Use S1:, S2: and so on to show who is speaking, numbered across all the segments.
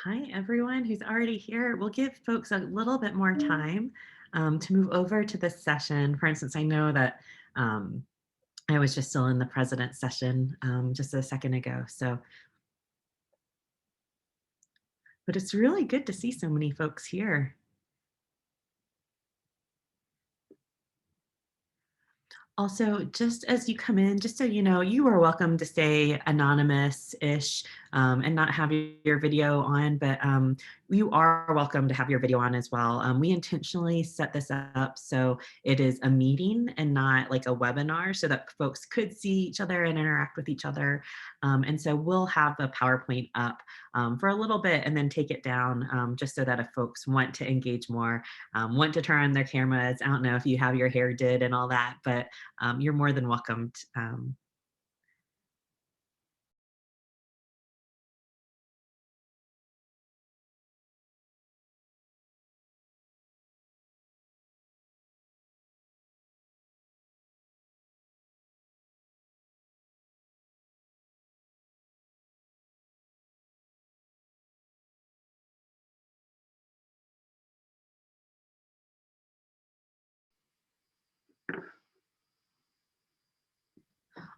S1: Hi, everyone who's already here. We'll give folks a little bit more time to move over to this session. For instance, I know that I was just still in the president's session just a second ago. But it's really good to see so many folks here. Also, just as you come in, just so you know, you are welcome to stay anonymous-ish and not have your video on, but you are welcome to have your video on as well. We intentionally set this up so it is a meeting and not like a webinar so that folks could see each other and interact with each other. And so we'll have the PowerPoint up for a little bit and then take it down just so that if folks want to engage more, want to turn on their cameras. I don't know if you have your hair did and all that, but you're more than welcome.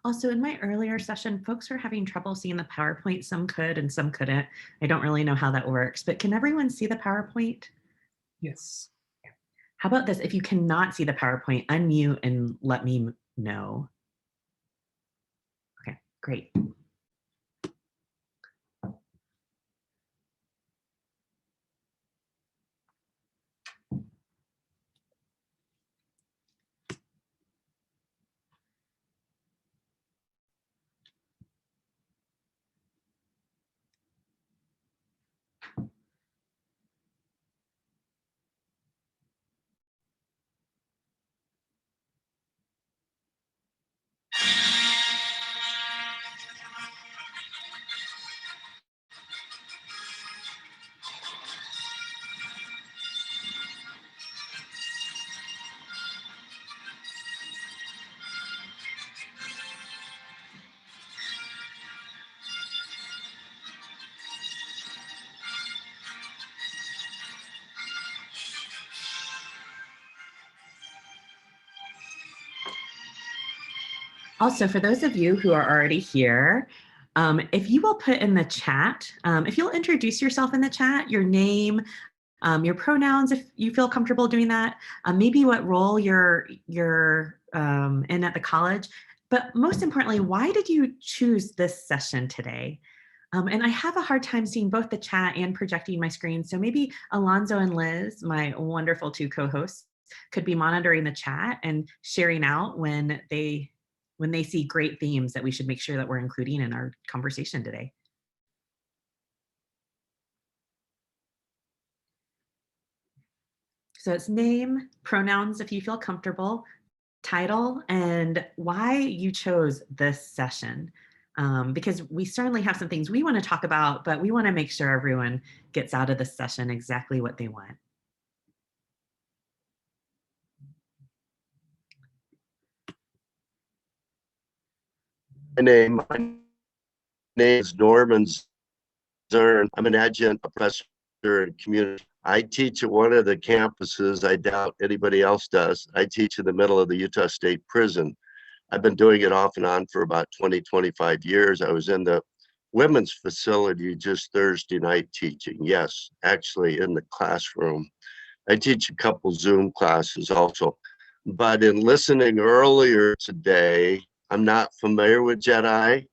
S1: Also, in my earlier session, folks were having trouble seeing the PowerPoint. Some could and some couldn't. I don't really know how that works, but can everyone see the PowerPoint?
S2: Yes.
S1: How about this? If you cannot see the PowerPoint, unmute and let me know. Okay, great. Also, for those of you who are already here, if you will put in the chat, if you'll introduce yourself in the chat, your name, your pronouns, if you feel comfortable doing that, maybe what role you're in at the college, but most importantly, why did you choose this session today? And I have a hard time seeing both the chat and projecting my screen. So maybe Alonzo and Liz, my wonderful two co-hosts, could be monitoring the chat and sharing out when they see great themes that we should make sure that we're including in our conversation today. So it's name, pronouns if you feel comfortable, title, and why you chose this session. Because we certainly have some things we want to talk about, but we want to make sure everyone gets out of this session exactly what they want.
S3: My name is Norman Zern. I'm an adjunct professor in community. I teach at one of the campuses. I doubt anybody else does. I teach in the middle of the Utah State Prison. I've been doing it off and on for about 20, 25 years. I was in the women's facility just Thursday night teaching. Yes, actually in the classroom. I teach a couple Zoom classes also. But in listening earlier today, I'm not familiar with JEDI,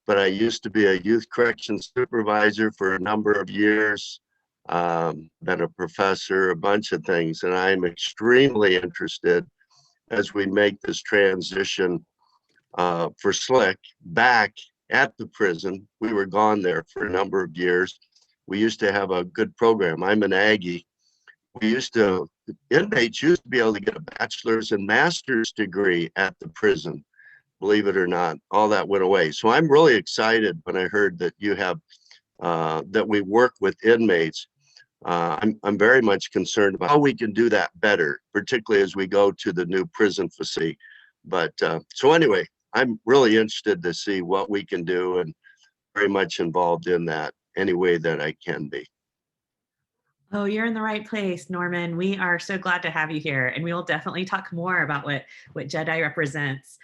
S3: but I used to be a youth corrections supervisor for a number of years, been a professor, a bunch of things, and I'm extremely interested as we make this transition for Slick back at the prison. We were gone there for a number of years. We used to have a good program. I'm an Aggie. Inmates used to be able to get a bachelor's and master's degree at the prison. Believe it or not, all that went away. So I'm really excited when I heard that you have, that we work with inmates. I'm very much concerned about how we can do that better, particularly as we go to the new prison facility. But so anyway, I'm really interested to see what we can do and very much involved in that. any way that I can be.
S1: Oh, you're in the right place, Norman. We are so glad to have you here, and we will definitely talk more about what JEDI represents.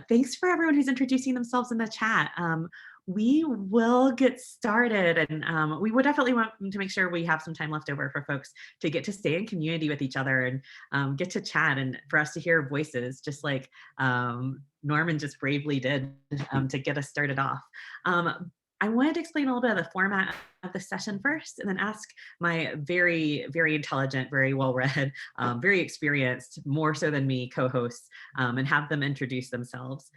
S1: Thanks for everyone who's introducing themselves in the chat. We will get started, and we would definitely want to make sure we have some time left over for folks to get to stay in community with each other and get to chat, and for us to hear voices, just like Norman just bravely did to get us started off. I wanted to explain a little bit of the format of the session first, and then ask my very, very intelligent, very well-read, very experienced, more so than me, co-hosts, and have them introduce themselves.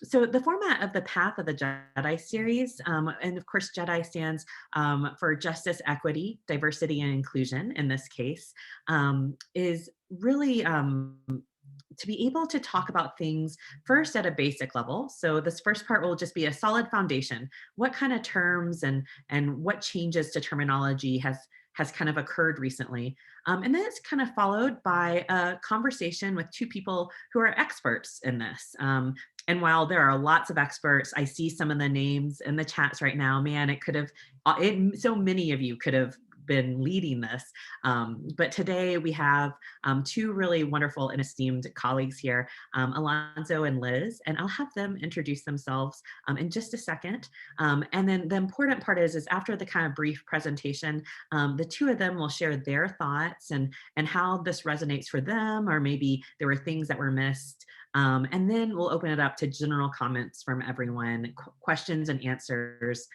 S1: So the format of the Path of the JEDI series, and of course JEDI stands for Justice, Equity, Diversity, and Inclusion in this case, is really to be able to talk about things first at a basic level. So this first part will just be a solid foundation. What kind of terms and what changes to terminology has kind of occurred recently. And then it's kind of followed by a conversation with two people who are experts in this. And while there are lots of experts, I see some of the names in the chats right now. Man, it could have, so many of you could have been leading this. But today we have two really wonderful and esteemed colleagues here, Alonzo and Liz, and I'll have them introduce themselves in just a second. And then the important part is after the kind of brief presentation, the two of them will share their thoughts and how this resonates for them, or maybe there were things that were missed. And then we'll open it up to general comments from everyone, questions and answers.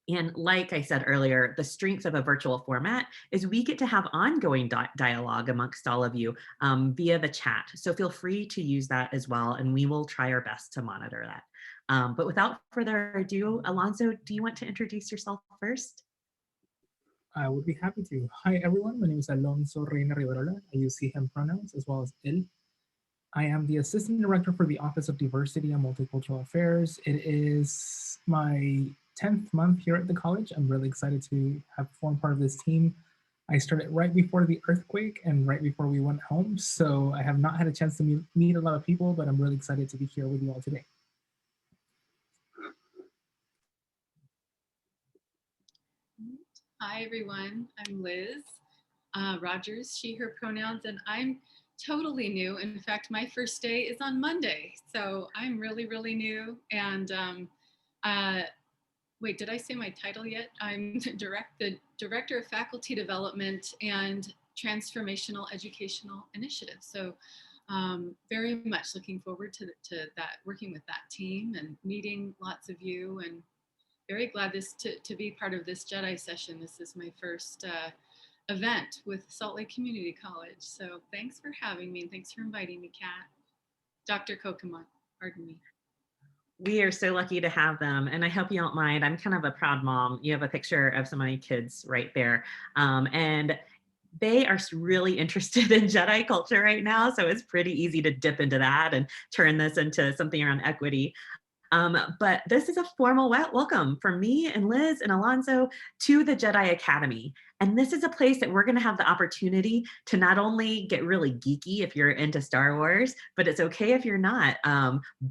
S1: And like I said earlier, the strength of a virtual format is we get to have ongoing dialogue amongst all of you via the chat. So feel free to use that as well, and we will try our best to monitor that. But without further ado, Alonzo, do you want to introduce yourself first?
S2: I would be happy to. Hi, everyone. My name is Alonso Reina Riverola. I use he, him pronouns as well as él. I am the Assistant Director for the Office of Diversity and Multicultural Affairs. It is my 10th month here at the college. I'm really excited to have formed part of this team. I started right before the earthquake and right before we went home, so I have not had a chance to meet a lot of people, but I'm really excited to be here with you all today.
S4: Hi, everyone. I'm Liz Rogers, she, her pronouns, and I'm totally new. In fact, my first day is on Monday, so I'm really, really new. And wait, did I say my title yet? I'm the Director of Faculty Development and Transformational Educational Initiatives. So very much looking forward to that, working with that team and meeting lots of you, and very glad to be part of this JEDI session. This is my first event with Salt Lake Community College. So thanks for having me, and thanks for inviting me, Kat. Dr. Kokomot, pardon me.
S1: We are so lucky to have them, and I hope you don't mind. I'm kind of a proud mom. You have a picture of some of my kids right there. And they are really interested in JEDI culture right now, so it's pretty easy to dip into that and turn this into something around equity. But this is a formal welcome for me and Liz and Alonzo to the JEDI Academy. And this is a place that we're going to have the opportunity to not only get really geeky if you're into Star Wars, but it's okay if you're not.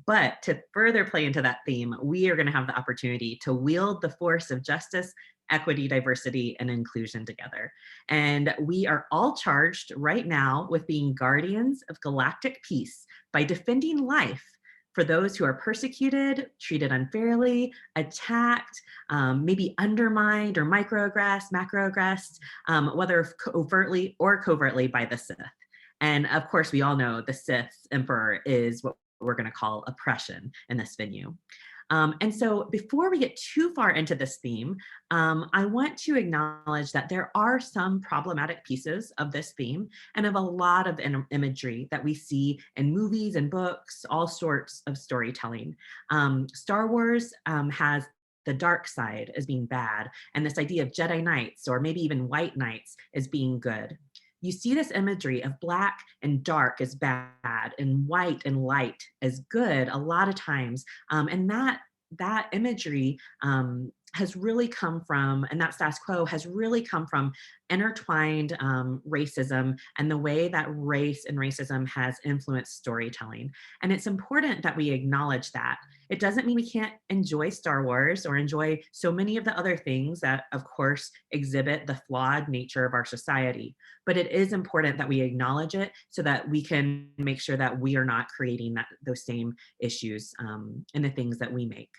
S1: But to further play into that theme, we are going to have the opportunity to wield the force of justice, equity, diversity, and inclusion together. And we are all charged right now with being guardians of galactic peace by defending life for those who are persecuted, treated unfairly, attacked, maybe undermined or macroaggressed, whether overtly or covertly by the Sith. And of course, we all know the Sith Emperor is what we're going to call oppression in this venue. And so before we get too far into this theme, I want to acknowledge that there are some problematic pieces of this theme and of a lot of imagery that we see in movies and books, all sorts of storytelling. Star Wars has the dark side as being bad, and this idea of Jedi Knights or maybe even white knights as being good. You see this imagery of black and dark as bad and white and light as good a lot of times. And that imagery has really come from, and that status quo has really come from intertwined racism and the way that race and racism has influenced storytelling. And it's important that we acknowledge that. It doesn't mean we can't enjoy Star Wars or enjoy so many of the other things that, of course, exhibit the flawed nature of our society. But it is important that we acknowledge it so that we can make sure that we are not creating those same issues in the things that we make.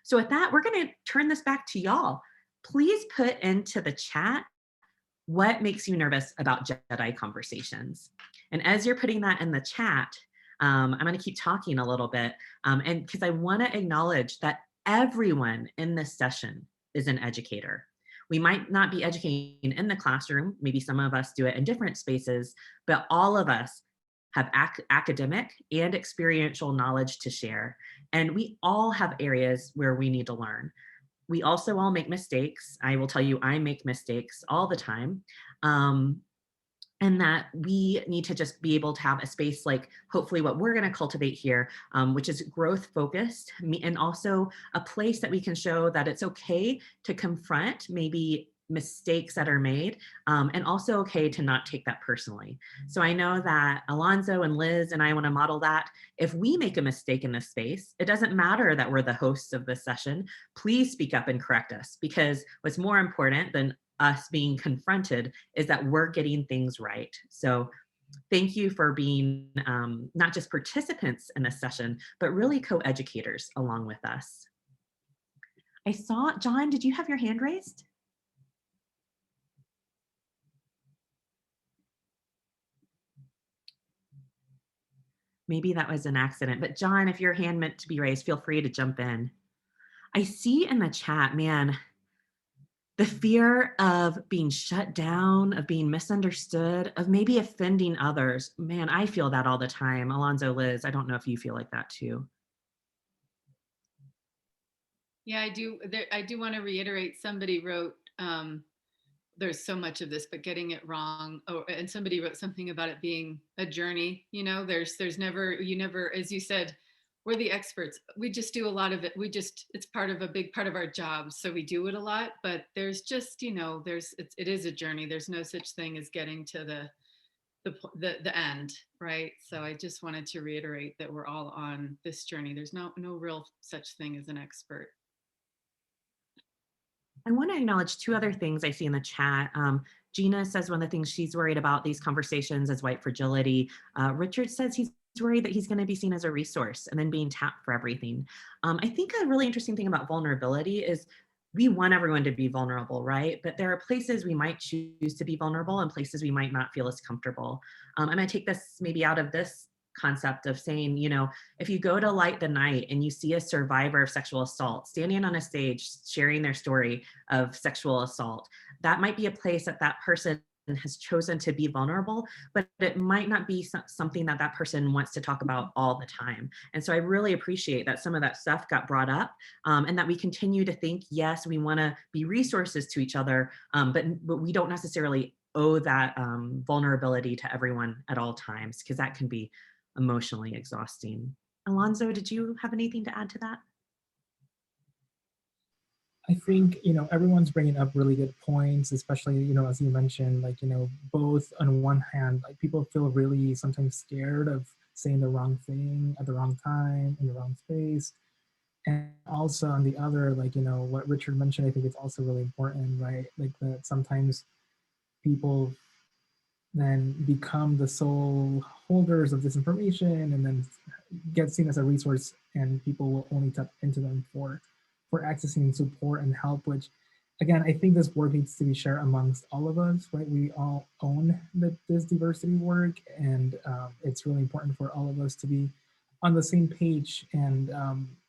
S1: So with that, we're going to turn this back to y'all. Please put into the chat what makes you nervous about JEDI conversations. And as you're putting that in the chat, I'm going to keep talking a little bit, and because I want to acknowledge that everyone in this session is an educator. We might not be educating in the classroom, maybe some of us do it in different spaces, but all of us have academic and experiential knowledge to share. And we all have areas where we need to learn. We also all make mistakes. I will tell you, I make mistakes all the time. And that we need to just be able to have a space like hopefully what we're going to cultivate here, which is growth focused, and also a place that we can show that it's okay to confront maybe mistakes that are made, and also okay to not take that personally. So I know that Alonzo and Liz and I want to model that. If we make a mistake in this space, it doesn't matter that we're the hosts of this session. Please speak up and correct us, because what's more important than us being confronted is that we're getting things right. So thank you for being not just participants in this session, but really co-educators along with us. I saw, John, did you have your hand raised? Maybe that was an accident, but John, if your hand meant to be raised, feel free to jump in. I see in the chat, man, the fear of being shut down, of being misunderstood, of maybe offending others. Man, I feel that all the time. Alonzo, Liz, I don't know if you feel like that too.
S4: Yeah, I do. I do want to reiterate. Somebody wrote, "There's so much of this, but getting it wrong." Oh, and somebody wrote something about it being a journey. You know, there's never, you never, as you said, we're the experts. We just do a lot of it. It's part of a big part of our job, so we do it a lot. But there's just, you know, it is a journey. There's no such thing as getting to the end, right? So I just wanted to reiterate that we're all on this journey. There's no real such thing as an expert.
S1: I want to acknowledge two other things I see in the chat. Gina says one of the things she's worried about these conversations is white fragility. Richard says he's worried that he's going to be seen as a resource and then being tapped for everything. I think a really interesting thing about vulnerability is we want everyone to be vulnerable, right? But there are places we might choose to be vulnerable and places we might not feel as comfortable. I'm going to take this maybe out of this concept of saying, you know, if you go to Light the Night and you see a survivor of sexual assault standing on a stage sharing their story of sexual assault, that might be a place that that person has chosen to be vulnerable, but it might not be something that that person wants to talk about all the time. And so I really appreciate that some of that stuff got brought up, and that we continue to think, yes, we want to be resources to each other, but we don't necessarily owe that vulnerability to everyone at all times, because that can be emotionally exhausting. Alonzo, did you have anything to add to that?
S2: I think, you know, everyone's bringing up really good points, especially, you know, as you mentioned, like, you know, both on one hand, like people feel really sometimes scared of saying the wrong thing at the wrong time in the wrong space. And also on the other, like, you know, what Richard mentioned, I think it's also really important, right? Like that sometimes people then become the sole holders of this information and then get seen as a resource, and people will only tap into them for accessing support and help, which again, I think this work needs to be shared amongst all of us, right? We all own this diversity work, and it's really important for all of us to be on the same page. And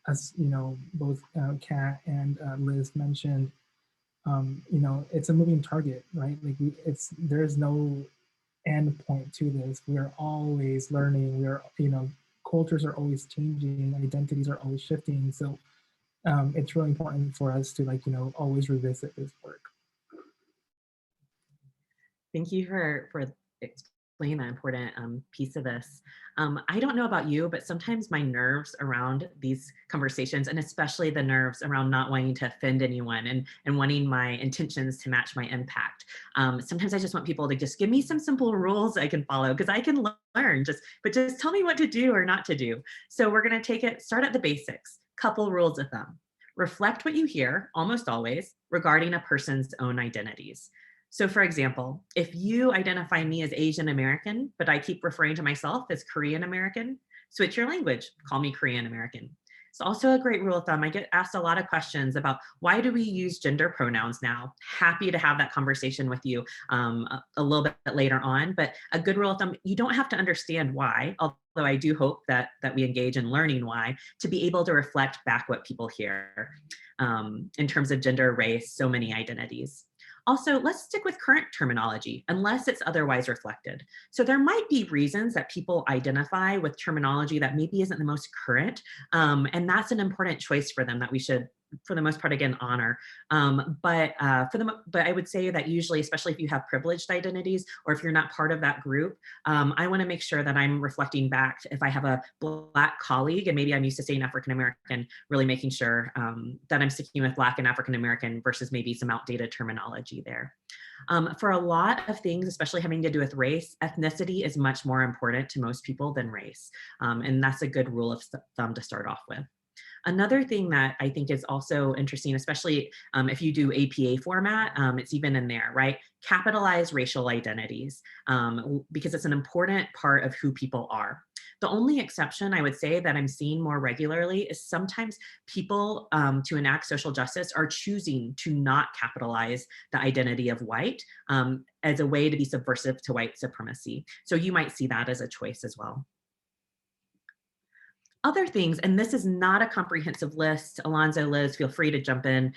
S2: as you know, both Kat and Liz mentioned, you know, it's a moving target, right? Like there's no end point to this. We are always learning. We are, you know, cultures are always changing, identities are always shifting. So it's really important for us to, like, you know, always revisit this work.
S1: Thank you for explain that important piece of this. I don't know about you, but sometimes my nerves around these conversations, and especially the nerves around not wanting to offend anyone and wanting my intentions to match my impact. Sometimes I just want people to just give me some simple rules I can follow because I can learn, but just tell me what to do or not to do. So we're going to start at the basics, couple rules of thumb. Reflect what you hear, almost always, regarding a person's own identities. So for example, if you identify me as Asian American, but I keep referring to myself as Korean American, switch your language, call me Korean American. It's also a great rule of thumb. I get asked a lot of questions about why do we use gender pronouns now? Happy to have that conversation with you a little bit later on, but a good rule of thumb, you don't have to understand why, although I do hope that we engage in learning why, to be able to reflect back what people hear in terms of gender, race, so many identities. Also, let's stick with current terminology unless it's otherwise reflected. So there might be reasons that people identify with terminology that maybe isn't the most current, and that's an important choice for them that we should, for the most part, again, honor. But I would say that usually, especially if you have privileged identities or if you're not part of that group, I want to make sure that I'm reflecting back. If I have a Black colleague and maybe I'm used to saying African American, really making sure that I'm sticking with Black and African American versus maybe some outdated terminology there. For a lot of things, especially having to do with race, ethnicity is much more important to most people than race. And that's a good rule of thumb to start off with. Another thing that I think is also interesting, especially if you do APA format, it's even in there, right? Capitalize racial identities because it's an important part of who people are. The only exception I would say that I'm seeing more regularly is sometimes people to enact social justice are choosing to not capitalize the identity of white as a way to be subversive to white supremacy. So you might see that as a choice as well. Other things, and this is not a comprehensive list, Alonzo, Liz, feel free to jump in,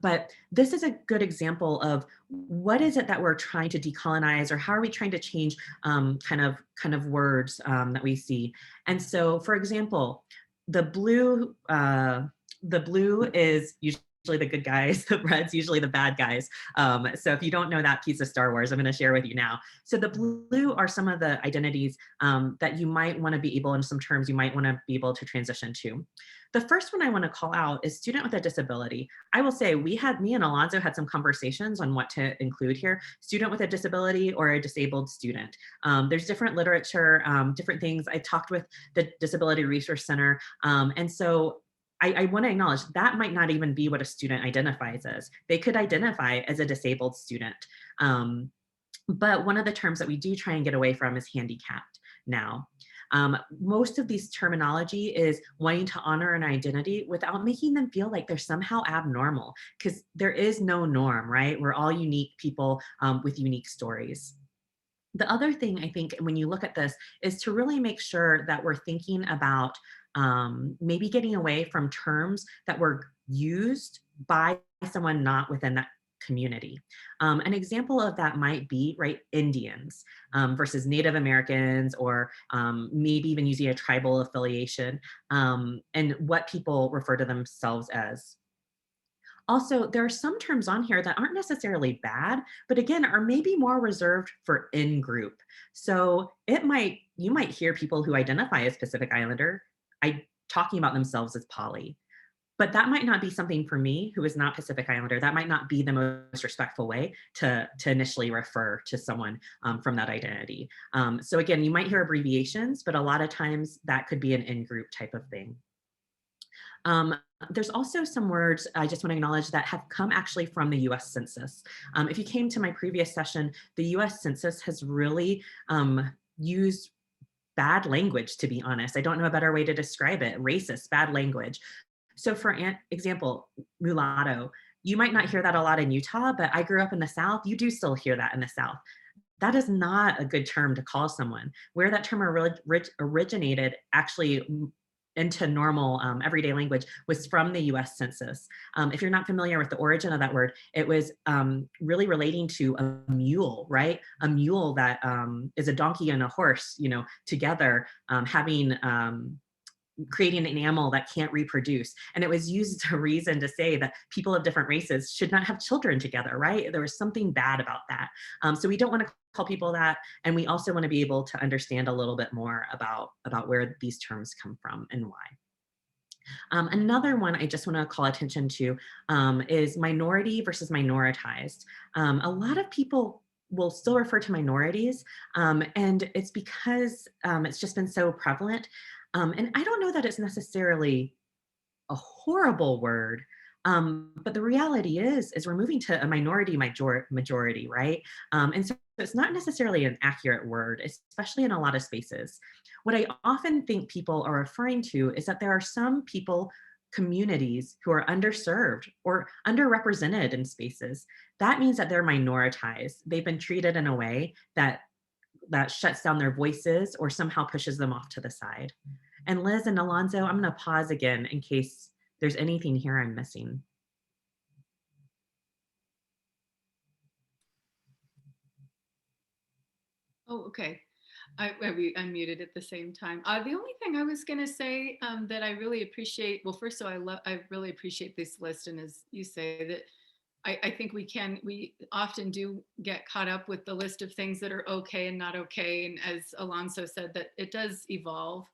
S1: but this is a good example of what is it that we're trying to decolonize, or how are we trying to change kind of words that we see. And so, for example, the blue is usually the good guys, the red's usually the bad guys. So if you don't know that piece of Star Wars, I'm going to share with you now. So the blue are some of the identities that you might want to be able, in some terms, you might want to be able to transition to. The first one I want to call out is student with a disability. I will say me and Alonzo had some conversations on what to include here, student with a disability or a disabled student. There's different literature, different things. I talked with the Disability Resource Center. And so I want to acknowledge that might not even be what a student identifies as. They could identify as a disabled student. But one of the terms that we do try and get away from is handicapped now. Most of these terminology is wanting to honor an identity without making them feel like they're somehow abnormal, because there is no norm, right? We're all unique people with unique stories. The other thing I think when you look at this is to really make sure that we're thinking about maybe getting away from terms that were used by someone not within that community. An example of that might be, right, Indians versus Native Americans, or maybe even using a tribal affiliation and what people refer to themselves as. Also, there are some terms on here that aren't necessarily bad, but again, are maybe more reserved for in-group. So you might hear people who identify as Pacific Islander talking about themselves as poly. But that might not be something for me, who is not Pacific Islander. That might not be the most respectful way to initially refer to someone from that identity. So again, you might hear abbreviations, but a lot of times that could be an in-group type of thing. There's also some words I just want to acknowledge that have come actually from the US Census. If you came to my previous session, the US Census has really used bad language, to be honest. I don't know a better way to describe it. Racist, bad language. So for example, mulatto, you might not hear that a lot in Utah, but I grew up in the South. You do still hear that in the South. That is not a good term to call someone. Where that term originated actually into normal everyday language was from the US Census. If you're not familiar with the origin of that word, it was really relating to a mule, right? A mule that is a donkey and a horse, together having creating an animal that can't reproduce. And it was used as a reason to say that people of different races should not have children together, right? There was something bad about that. So we don't want to call people that. And we also want to be able to understand a little bit more about where these terms come from and why. Another one I just want to call attention to is minority versus minoritized. A lot of people will still refer to minorities, and it's because it's just been so prevalent. And I don't know that it's necessarily a horrible word, but the reality is we're moving to a minority majority, right? And so it's not necessarily an accurate word, especially in a lot of spaces. What I often think people are referring to is that there are some people, communities who are underserved or underrepresented in spaces. That means that they're minoritized. They've been treated in a way that shuts down their voices or somehow pushes them off to the side. And Liz and Alonso, I'm going to pause again in case there's anything here I'm missing.
S4: Oh, okay. I muted at the same time. The only thing I was going to say that I really appreciate, well, first of all, I really appreciate this list. And as you say that, I think we often do get caught up with the list of things that are okay and not okay. And as Alonso said, that it does evolve.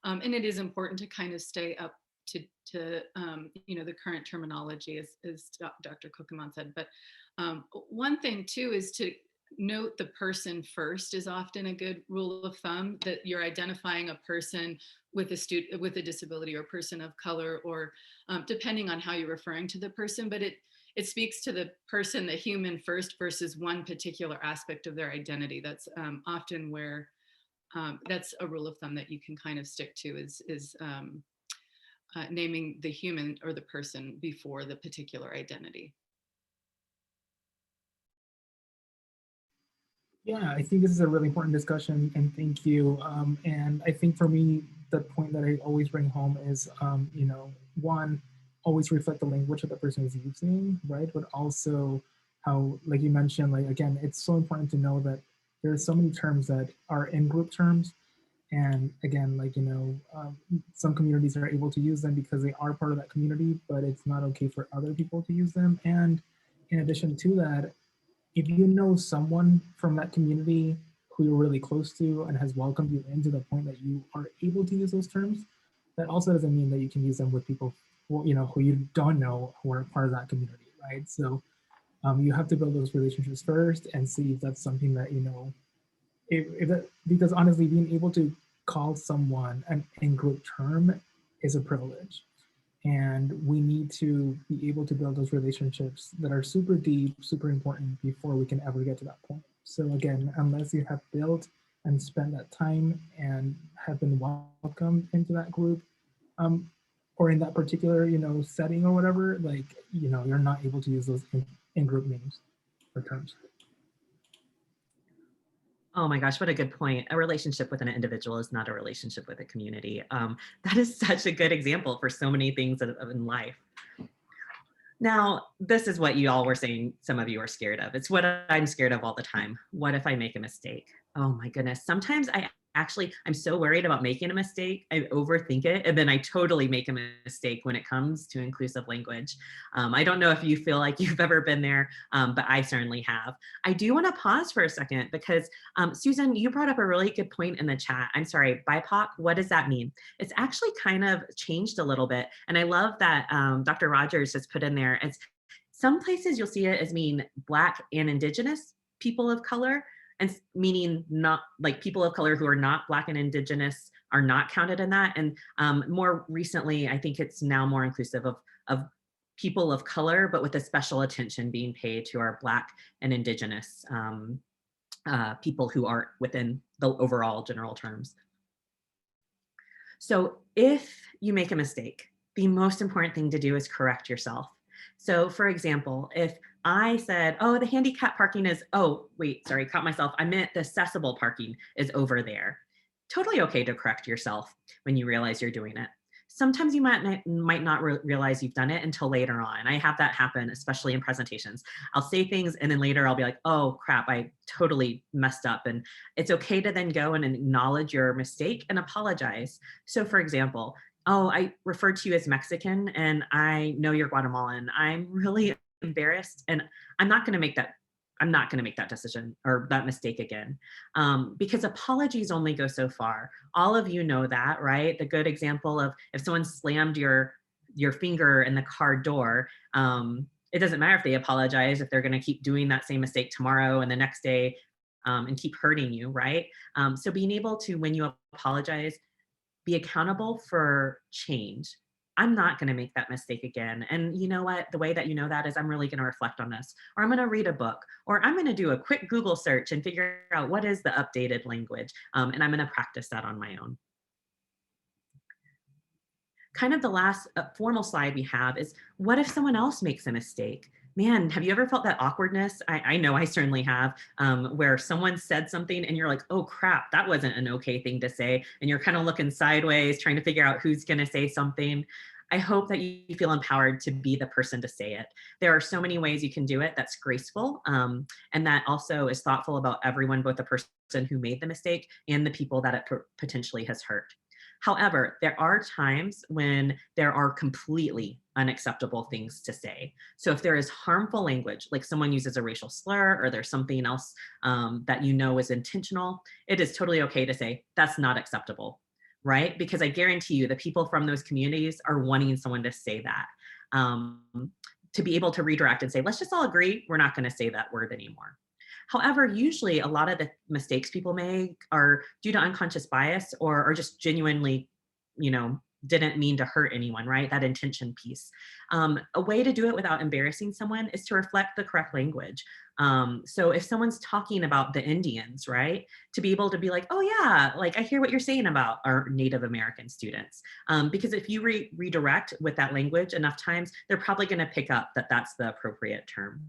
S4: And it is important to kind of stay up to the current terminology, as Dr. Kokeman said. But one thing too is to note the person first is often a good rule of thumb, that you're identifying a person with a disability or person of color, or depending on how you're referring to the person, but it speaks to the person, the human first, versus one particular aspect of their identity. That's often where that's a rule of thumb that you can kind of stick to, is naming the human or the person before the particular identity.
S2: Yeah, I think this is a really important discussion, and thank you. And I think for me, the point that I always bring home is, one, always reflect the language that the person is using, right? But also how, like you mentioned, like, again, it's so important to know that there are so many terms that are in-group terms. And again, like, some communities are able to use them because they are part of that community, but it's not okay for other people to use them. And in addition to that, if you know someone from that community who you're really close to and has welcomed you in to the point that you are able to use those terms, that also doesn't mean that you can use them with people who you don't know who are part of that community, right? So you have to build those relationships first and see if that's something that, because honestly, being able to call someone an in-group term is a privilege. And we need to be able to build those relationships that are super deep, super important before we can ever get to that point. So again, unless you have built and spent that time and have been welcomed into that group, or in that particular, setting or whatever, like, you're not able to use those in-group names or terms.
S1: Oh my gosh, what a good point. A relationship with an individual is not a relationship with a community. That is such a good example for so many things in life. Now, this is what you all were saying, some of you are scared of. It's what I'm scared of all the time. What if I make a mistake? Oh my goodness. Sometimes I'm so worried about making a mistake, I overthink it, and then I totally make a mistake when it comes to inclusive language. I don't know if you feel like you've ever been there, but I certainly have. I do want to pause for a second because Susan, you brought up a really good point in the chat. I'm sorry, BIPOC, what does that mean? It's actually kind of changed a little bit. And I love that Dr. Rogers has put in there, it's some places you'll see it as mean Black and Indigenous people of color, and meaning not like people of color who are not Black and Indigenous are not counted in that. And more recently, I think it's now more inclusive of people of color, but with a special attention being paid to our Black and Indigenous people who are within the overall general terms. So if you make a mistake, the most important thing to do is correct yourself. So for example, if I said, oh, the handicap parking is, oh, wait, sorry, caught myself. I meant the accessible parking is over there. Totally okay to correct yourself when you realize you're doing it. Sometimes you might not realize you've done it until later on. I have that happen, especially in presentations. I'll say things and then later I'll be like, oh crap, I totally messed up. And it's okay to then go and acknowledge your mistake and apologize. So for example, Oh, I referred to you as Mexican and I know you're Guatemalan. I'm really embarrassed and I'm not going to make that I'm not going to make that decision or that mistake again, because apologies only go so far. All of you know that, right? The good example of if someone slammed your finger in the car door, it doesn't matter if they apologize if they're going to keep doing that same mistake tomorrow and the next day, and keep hurting you, right? So being able to, when you apologize, be accountable for change. I'm not going to make that mistake again. And you know what? The way that you know that is I'm really going to reflect on this, or I'm going to read a book, or I'm going to do a quick Google search and figure out what is the updated language. And I'm going to practice that on my own. Kind of the last formal slide we have is what if someone else makes a mistake? Man, have you ever felt that awkwardness? I know I certainly have, where someone said something and you're like, oh crap, that wasn't an okay thing to say. And you're kind of looking sideways, trying to figure out who's going to say something. I hope that you feel empowered to be the person to say it. There are so many ways you can do it that's graceful, and that also is thoughtful about everyone, both the person who made the mistake and the people that it potentially has hurt. However, there are times when there are completely unacceptable things to say. So if there is harmful language, like someone uses a racial slur or there's something else that you know is intentional, it is totally okay to say, that's not acceptable, right? Because I guarantee you the people from those communities are wanting someone to say that. To be able to redirect and say, let's just all agree, we're not going to say that word anymore. However, usually a lot of the mistakes people make are due to unconscious bias or just genuinely, didn't mean to hurt anyone, right? That intention piece. A way to do it without embarrassing someone is to reflect the correct language. So if someone's talking about the Indians, right, to be able to be like, oh yeah, like I hear what you're saying about our Native American students. Because if you redirect with that language enough times, they're probably going to pick up that that's the appropriate term.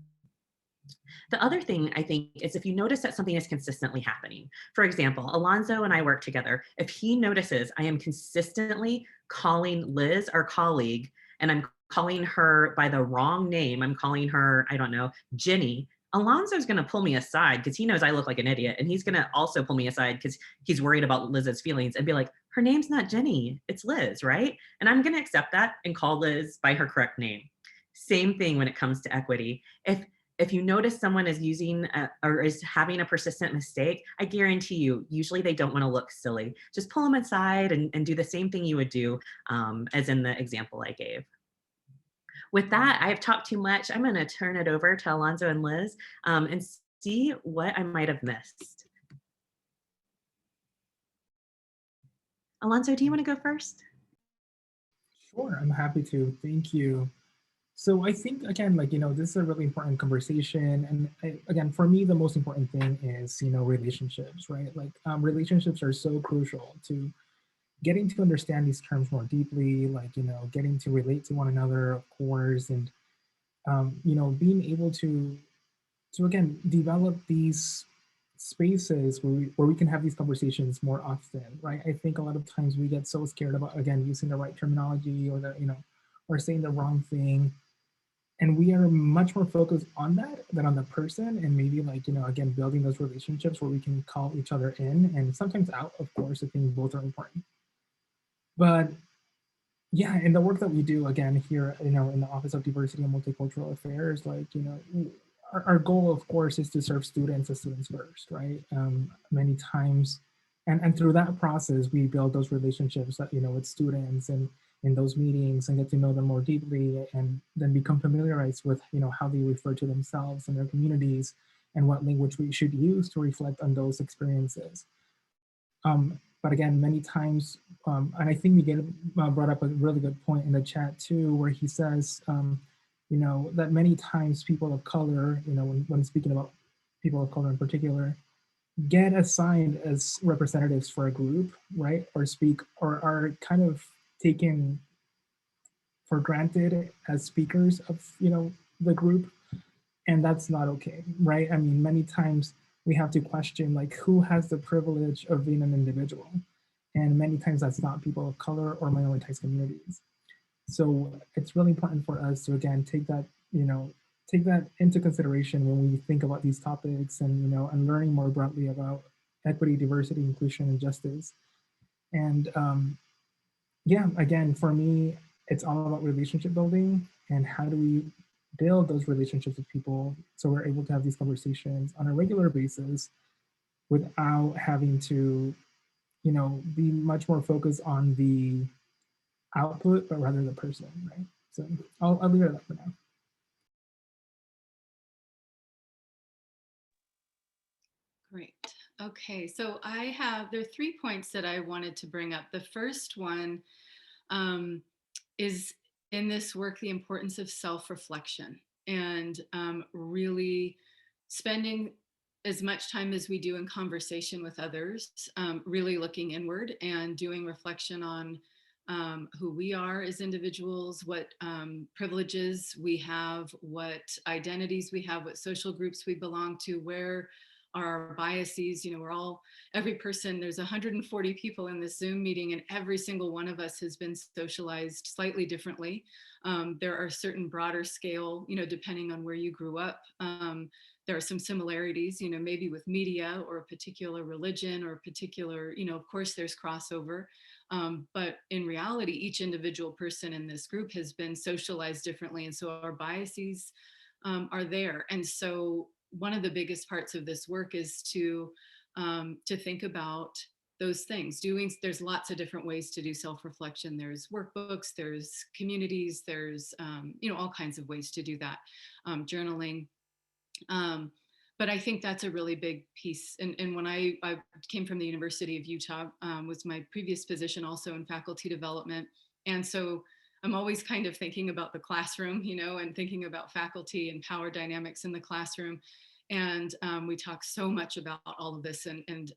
S1: The other thing I think is if you notice that something is consistently happening. For example, Alonzo and I work together. If he notices I am consistently calling Liz, our colleague, and I'm calling her by the wrong name, I'm calling her, I don't know, Jenny, Alonzo's going to pull me aside because he knows I look like an idiot. And he's going to also pull me aside because he's worried about Liz's feelings and be like, her name's not Jenny, it's Liz, right? And I'm going to accept that and call Liz by her correct name. Same thing when it comes to equity. If you notice someone is using or is having a persistent mistake, I guarantee you, usually they don't want to look silly. Just pull them aside and do the same thing you would do as in the example I gave. With that, I've talked too much. I'm going to turn it over to Alonzo and Liz and see what I might have missed. Alonzo, do you want to go first?
S2: Sure, I'm happy to. Thank you. So I think, again, this is a really important conversation. And again, for me, the most important thing is, relationships, right? Relationships are so crucial to getting to understand these terms more deeply, getting to relate to one another, of course, and, being able to again, develop these spaces where we can have these conversations more often, right? I think a lot of times we get so scared about, again, using the right terminology or saying the wrong thing. And we are much more focused on that than on the person, and maybe again, building those relationships where we can call each other in and sometimes out, of course. I think both are important. But yeah, in the work that we do, again, here, in the Office of Diversity and Multicultural Affairs, our goal, of course, is to serve students as students first, right? Many times, and through that process, we build those relationships that, with students and in those meetings and get to know them more deeply and then become familiarized with, how they refer to themselves and their communities and what language we should use to reflect on those experiences. But again, many times, and I think Miguel brought up a really good point in the chat too, where he says, that many times people of color, when speaking about people of color in particular, get assigned as representatives for a group, right? Or are kind of taken for granted as speakers of, the group. And that's not okay, right? I mean, many times we have to question who has the privilege of being an individual. And many times that's not people of color or minoritized communities. So it's really important for us to, again, take that into consideration when we think about these topics and, and learning more broadly about equity, diversity, inclusion, and justice. And yeah, again, for me, it's all about relationship building and how do we build those relationships with people so we're able to have these conversations on a regular basis without having to, be much more focused on the output, but rather the person, right? So I'll leave it at that for now.
S4: Great. Okay, so there are 3 points that I wanted to bring up. The first one is in this work, the importance of self-reflection and really spending as much time as we do in conversation with others, really looking inward and doing reflection on who we are as individuals, what privileges we have, what identities we have, what social groups we belong to, where our biases. Every person, there's 140 people in this Zoom meeting, and every single one of us has been socialized slightly differently. There are certain broader scale, depending on where you grew up. There are some similarities, maybe with media or a particular religion or a particular, of course there's crossover. But in reality, each individual person in this group has been socialized differently. And so our biases are there. And so one of the biggest parts of this work is to think about those things. There's lots of different ways to do self-reflection. There's workbooks, there's communities, there's all kinds of ways to do that. Journaling. But I think that's a really big piece. And when I came from the University of Utah, was my previous position also in faculty development. And so I'm always kind of thinking about the classroom, and thinking about faculty and power dynamics in the classroom. And we talk so much about all of this. And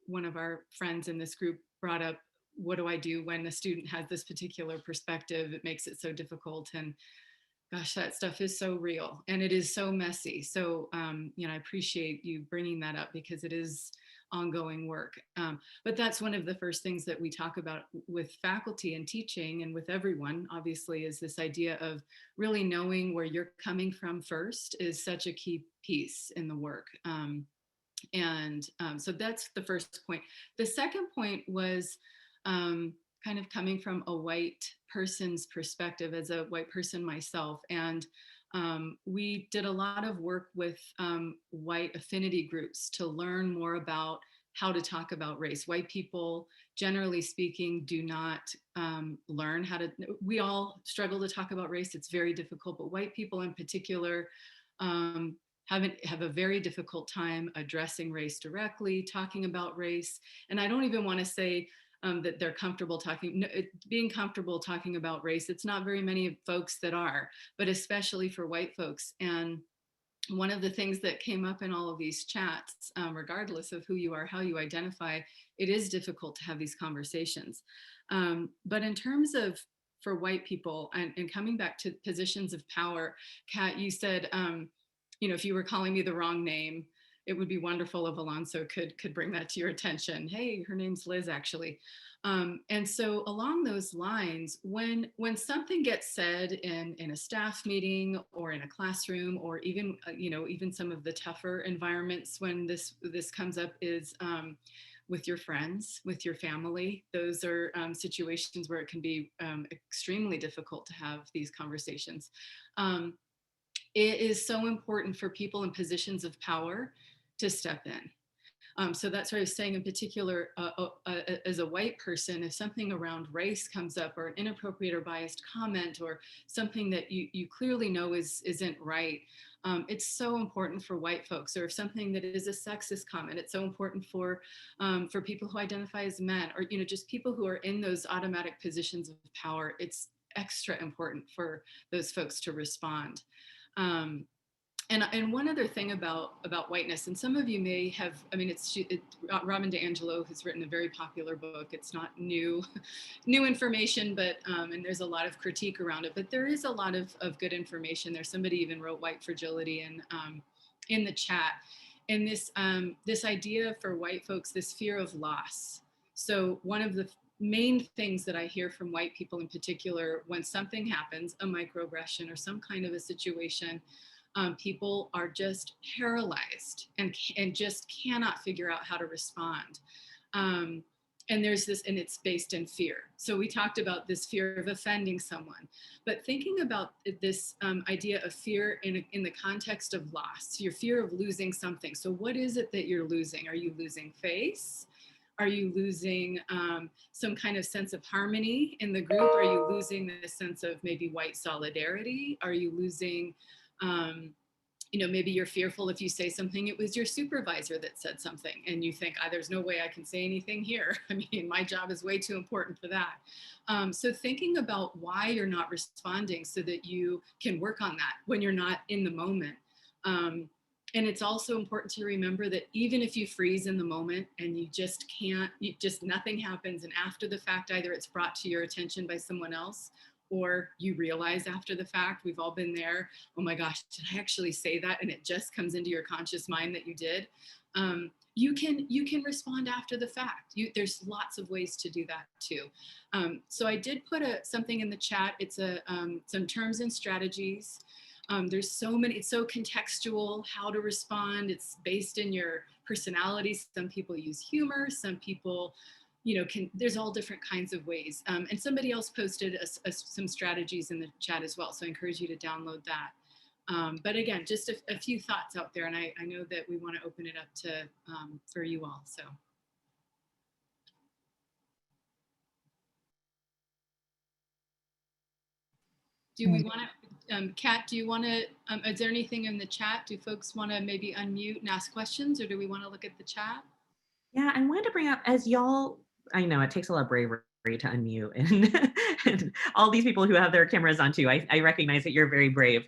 S4: one of our friends in this group brought up, what do I do when a student has this particular perspective? It makes it so difficult. And gosh, that stuff is so real and it is so messy. So, I appreciate you bringing that up because it is ongoing work. But that's one of the first things that we talk about with faculty and teaching and with everyone, obviously, is this idea of really knowing where you're coming from first is such a key piece in the work. So that's the first point. The second point was kind of coming from a white person's perspective as a white person myself. And we did a lot of work with white affinity groups to learn more about how to talk about race. White people, generally speaking, do not learn how to, we all struggle to talk about race. It's very difficult, but white people in particular have a very difficult time addressing race directly, talking about race. And I don't even want to say that they're comfortable being comfortable talking about race. It's not very many folks that are, but especially for white folks. And one of the things that came up in all of these chats, regardless of who you are, how you identify, it is difficult to have these conversations. But in terms of for white people and coming back to positions of power, Kat, you said, if you were calling me the wrong name, it would be wonderful if Alonso could bring that to your attention. Hey, her name's Liz, actually. And so along those lines, when something gets said in a staff meeting or in a classroom, or even even some of the tougher environments when this comes up is with your friends, with your family. Those are situations where it can be extremely difficult to have these conversations. It is so important for people in positions of power to step in. So that's what I was saying in particular, as a white person, if something around race comes up or an inappropriate or biased comment or something that you clearly know isn't right, it's so important for white folks. Or if something that is a sexist comment, it's so important for people who identify as men, or just people who are in those automatic positions of power. It's extra important for those folks to respond. And one other thing about whiteness, and some of you may have, Robin DiAngelo has written a very popular book. It's not new information, but and there's a lot of critique around it, but there is a lot of good information there. Somebody even wrote White Fragility in the chat. And this idea for white folks, this fear of loss. So one of the main things that I hear from white people in particular, when something happens, a microaggression or some kind of a situation, people are just paralyzed and just cannot figure out how to respond. and there's this, and it's based in fear. So we talked about this fear of offending someone, but thinking about this idea of fear in the context of loss, your fear of losing something. So what is it that you're losing? Are you losing face? Are you losing some kind of sense of harmony in the group? Are you losing the sense of maybe white solidarity? Are you losing, you know, maybe you're fearful if you say something, it was your supervisor that said something and you think, there's no way I can say anything here. I mean, my job is way too important for that. So thinking about why you're not responding so that you can work on that when you're not in the moment. And it's also important to remember that even if you freeze in the moment and you just can't, nothing happens. And after the fact, either it's brought to your attention by someone else, or you realize after the fact, we've all been there. Oh my gosh, did I actually say that? And it just comes into your conscious mind that you did. You can respond after the fact. There's lots of ways to do that too. So I did put something in the chat. It's some terms and strategies. There's so many, it's so contextual how to respond. It's based in your personality. Some people use humor, some people, you know, there's all different kinds of ways. And somebody else posted some strategies in the chat as well. So I encourage you to download that. But again, just a few thoughts out there. And I know that we want to open it up to for you all, so. Do we want to, Kat, do you want to, is there anything in the chat? Do folks want to maybe unmute and ask questions, or do we want to look at the chat?
S1: Yeah, I wanted to bring up, as y'all, I know it takes a lot of bravery to unmute and, and all these people who have their cameras on too. I recognize that you're very brave.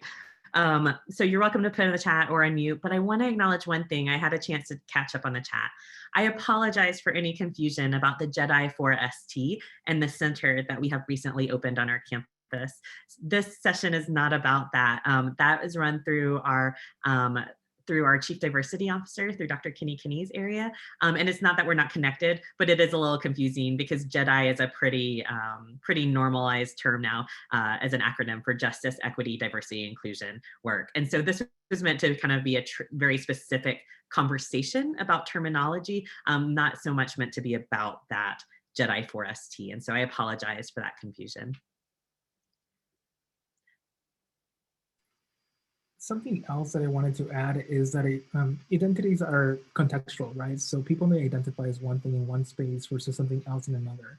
S1: So you're welcome to put in the chat or unmute, but I want to acknowledge one thing. I had a chance to catch up on the chat. I apologize for any confusion about the JEDI for ST and the center that we have recently opened on our campus. This session is not about that. That is run through our Chief Diversity Officer, through Dr. Kinney's area. And it's not that we're not connected, but it is a little confusing because JEDI is a pretty normalized term now as an acronym for Justice, Equity, Diversity, Inclusion work. And so this was meant to kind of be a very specific conversation about terminology, not so much meant to be about that JEDI for ST. And so I apologize for that confusion.
S2: Something else that I wanted to add is that identities are contextual, right? So people may identify as one thing in one space versus something else in another.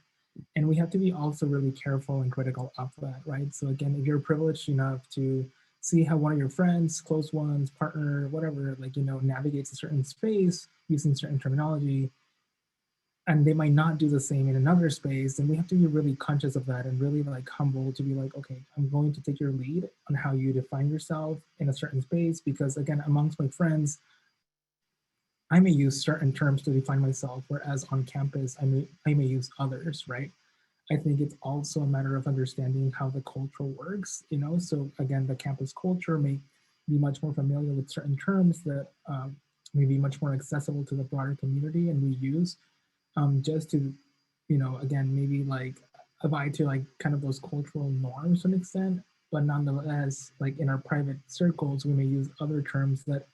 S2: And we have to be also really careful and critical of that, right? So again, if you're privileged enough to see how one of your friends, close ones, partner, whatever, like, you know, navigates a certain space using certain terminology, and they might not do the same in another space, and we have to be really conscious of that and really like humble to be like, okay, I'm going to take your lead on how you define yourself in a certain space, because again, amongst my friends, I may use certain terms to define myself, whereas on campus, I may use others, right? I think it's also a matter of understanding how the culture works, you know? So again, the campus culture may be much more familiar with certain terms that may be much more accessible to the broader community, and we use just to, you know, again, maybe like abide to like kind of those cultural norms to an extent, but nonetheless, like in our private circles, we may use other terms that,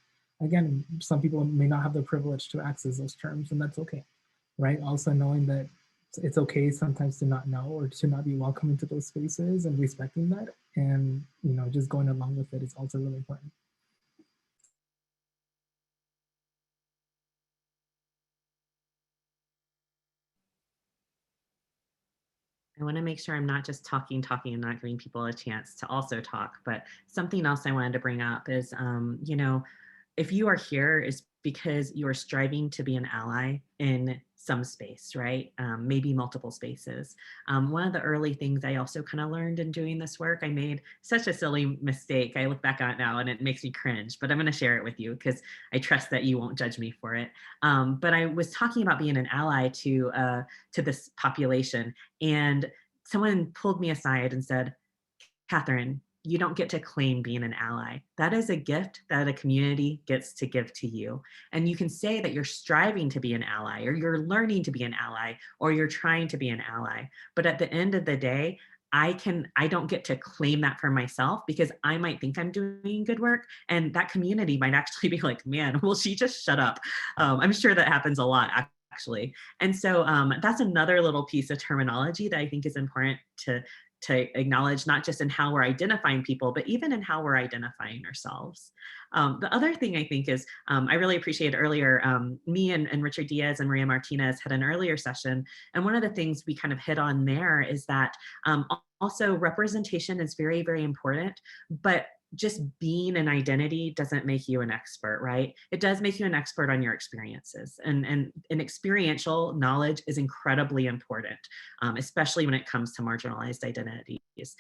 S2: again, some people may not have the privilege to access those terms, and that's okay, right? Also knowing that it's okay sometimes to not know or to not be welcome into those spaces, and respecting that, and, you know, just going along with it is also really important.
S1: I want to make sure I'm not just talking and not giving people a chance to also talk. But something else I wanted to bring up is, you know, if you are here, is because you are striving to be an ally in some space, right? Maybe multiple spaces. One of the early things I also kind of learned in doing this work, I made such a silly mistake. I look back on it now and it makes me cringe, but I'm going to share it with you because I trust that you won't judge me for it. But I was talking about being an ally to this population, and someone pulled me aside and said, Catherine, you don't get to claim being an ally. That is a gift that a community gets to give to you. And you can say that you're striving to be an ally, or you're learning to be an ally, or you're trying to be an ally. But at the end of the day, I don't get to claim that for myself, because I might think I'm doing good work, and that community might actually be like, man, will she just shut up? I'm sure that happens a lot, actually. And so that's another little piece of terminology that I think is important to acknowledge, not just in how we're identifying people, but even in how we're identifying ourselves. The other thing I think is, I really appreciated earlier, me and Richard Diaz and Maria Martinez had an earlier session. And one of the things we kind of hit on there is that also representation is very, very important, but just being an identity doesn't make you an expert, right? It does make you an expert on your experiences, and experiential knowledge is incredibly important, especially when it comes to marginalized identities.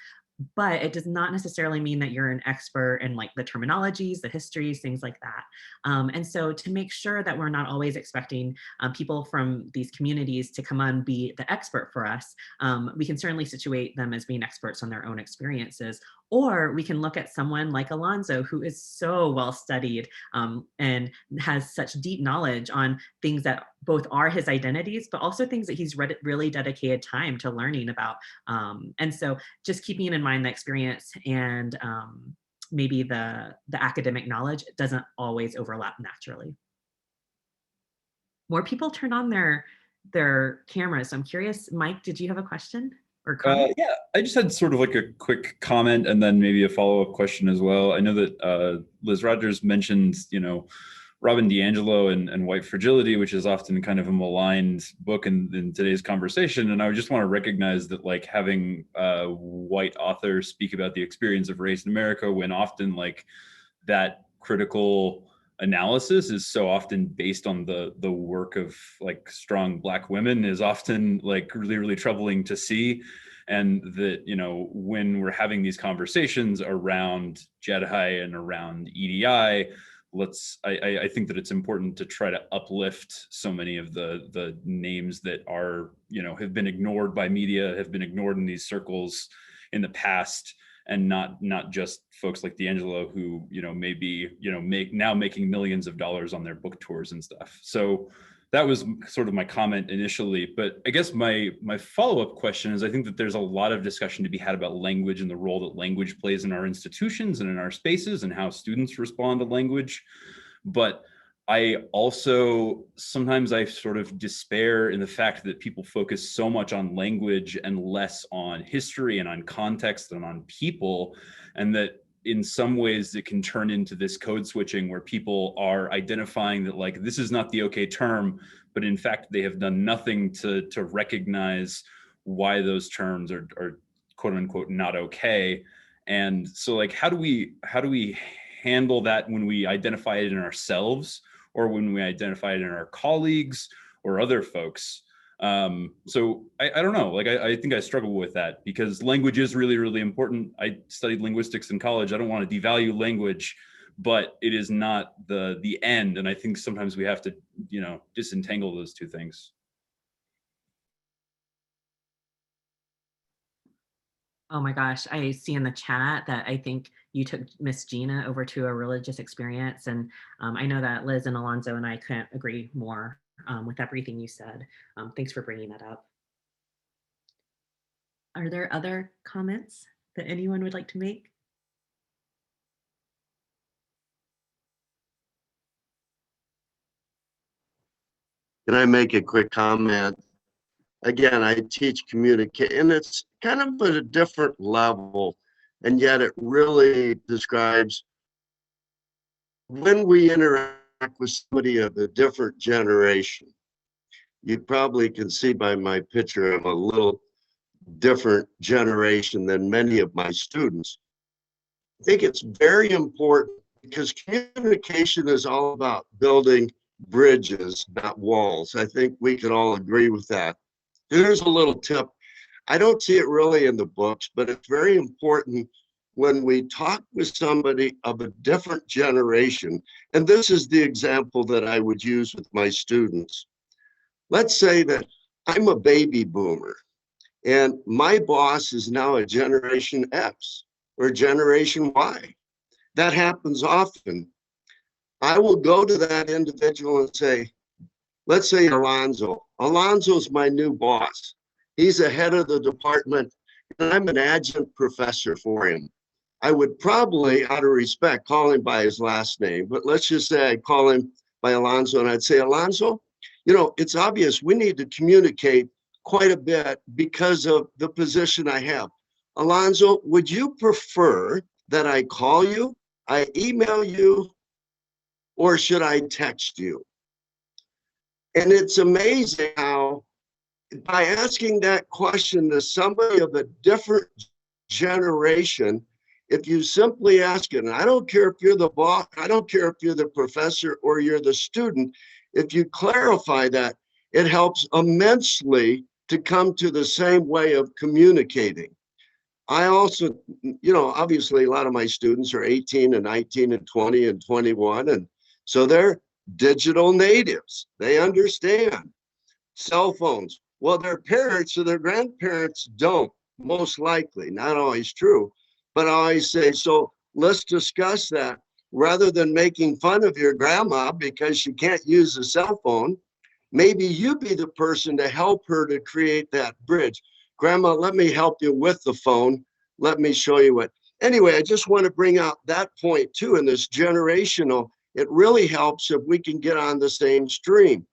S1: But it does not necessarily mean that you're an expert in like the terminologies, the histories, things like that. And so to make sure that we're not always expecting people from these communities to come on be the expert for us, we can certainly situate them as being experts on their own experiences. Or we can look at someone like Alonso, who is so well studied and has such deep knowledge on things that both are his identities, but also things that he's really dedicated time to learning about. And so just keeping in mind the experience and maybe the academic knowledge doesn't always overlap naturally. More people turn on their cameras. So I'm curious, Mike, did you have a question?
S5: Yeah, I just had sort of like a quick comment and then maybe a follow-up question as well. I know that Liz Rogers mentioned, Robin DiAngelo and White Fragility, which is often kind of a maligned book in today's conversation. And I just want to recognize that like having a white author speak about the experience of race in America, when often like that critical analysis is so often based on the work of like strong Black women, is often like really, really troubling to see. And that, when we're having these conversations around JEDI and around EDI, I think that it's important to try to uplift so many of the names that are, have been ignored by media, have been ignored in these circles in the past, and not just folks like DiAngelo who, may be, making millions of dollars on their book tours and stuff. So that was sort of my comment initially. But I guess my follow-up question is, I think that there's a lot of discussion to be had about language and the role that language plays in our institutions and in our spaces and how students respond to language. But I also, sometimes I sort of despair in the fact that people focus so much on language and less on history and on context and on people, and that in some ways it can turn into this code switching where people are identifying that like, this is not the okay term, but in fact, they have done nothing to recognize why those terms are quote unquote not okay. And so like, how do we handle that when we identify it in ourselves, or when we identify it in our colleagues or other folks? So I don't know, like I think I struggle with that, because language is really, really important. I studied linguistics in college. I don't want to devalue language, but it is not the end. And I think sometimes we have to, disentangle those two things.
S1: Oh my gosh, I see in the chat that I think you took Miss Gina over to a religious experience. And I know that Liz and Alonso and I couldn't agree more with everything you said. Thanks for bringing that up. Are there other comments that anyone would like to make?
S3: Can I make a quick comment? Again, I teach communication, and it's kind of at a different level, and yet it really describes when we interact with somebody of a different generation. You probably can see by my picture of a little different generation than many of my students. I think it's very important, because communication is all about building bridges, not walls. I think we can all agree with that. Here's a little tip. I don't see it really in the books, but it's very important when we talk with somebody of a different generation. And this is the example that I would use with my students. Let's say that I'm a baby boomer and my boss is now a Generation X or Generation Y. That happens often. I will go to that individual and say, let's say Alonso. Alonso's my new boss. He's the head of the department, and I'm an adjunct professor for him. I would probably, out of respect, call him by his last name, but let's just say I call him by Alonso, and I'd say, Alonso, you know, it's obvious we need to communicate quite a bit because of the position I have. Alonzo, would you prefer that I call you, I email you, or should I text you? And it's amazing how by asking that question to somebody of a different generation, if you simply ask it, and I don't care if you're the boss, I don't care if you're the professor or you're the student, if you clarify that, it helps immensely to come to the same way of communicating. I also, you know, obviously a lot of my students are 18 and 19 and 20 and 21. And so they're digital natives. They understand cell phones. Well, their parents or their grandparents don't, most likely, not always true. But I always say, so let's discuss that rather than making fun of your grandma because she can't use a cell phone. Maybe you be the person to help her to create that bridge. Grandma, let me help you with the phone. Let me show you what. Anyway, I just want to bring out that point too in this generational. It really helps if we can get on the same stream.